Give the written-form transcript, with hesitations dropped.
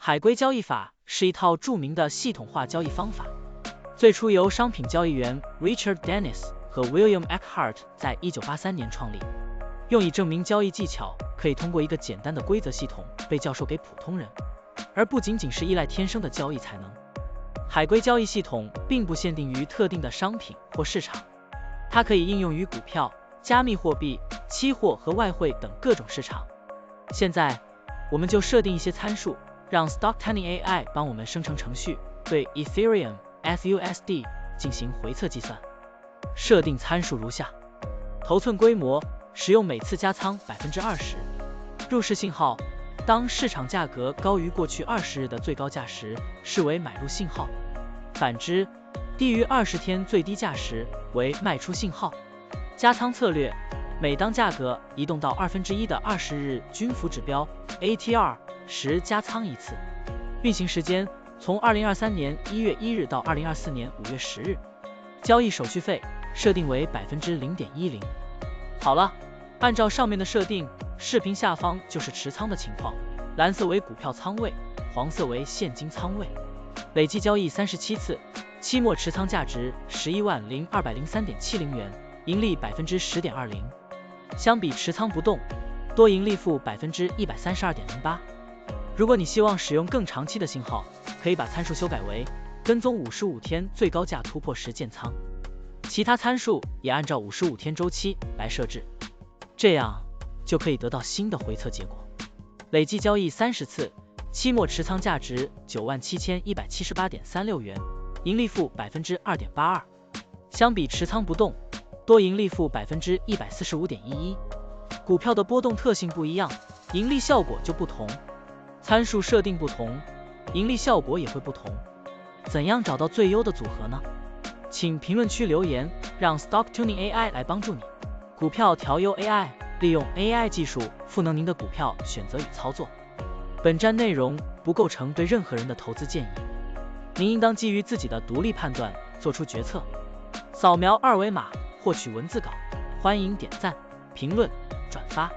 海龟交易法是一套著名的系统化交易方法，最初由商品交易员 Richard Dennis 和 William Eckhart 在1983年创立，用以证明交易技巧可以通过一个简单的规则系统被教授给普通人，而不仅仅是依赖天生的交易才能。海龟交易系统并不限定于特定的商品或市场，它可以应用于股票、加密货币、期货和外汇等各种市场。现在，我们就设定一些参数，让 Stocktunning AI 帮我们生成程序，对 Ethereum、FUSD 进行回测计算。设定参数如下：头寸规模，使用每次加仓 20%。入市信号，当市场价格高于过去20日的最高价时，视为买入信号；反之，低于20天最低价时为卖出信号。加仓策略，每当价格移动到1/2的20日均幅指标 ATR 时加仓一次。运行时间从2023年1月1日到2024年5月10日。交易手续费设定为 0.10%。好了，按照上面的设定，视频下方就是持仓的情况，蓝色为股票仓位，黄色为现金仓位。累计交易37次，期末持仓价值110203.70元，盈利 10.20%。相比持仓不动，多盈利负 132.08%。如果你希望使用更长期的信号，可以把参数修改为跟踪55天最高价突破时建仓，其他参数也按照55天周期来设置，这样就可以得到新的回测结果。累计交易30次，期末持仓价值97178.36元，盈利负 2.82%。相比持仓不动，多盈利负 145.11%。股票的波动特性不一样，盈利效果就不同，参数设定不同，盈利效果也会不同。怎样找到最优的组合呢？请评论区留言，让 Stocktunning AI 来帮助你。股票调优 AI， 利用 AI 技术赋能您的股票选择与操作。本站内容不构成对任何人的投资建议，您应当基于自己的独立判断做出决策。扫描二维码获取文字稿，欢迎点赞、评论、转发。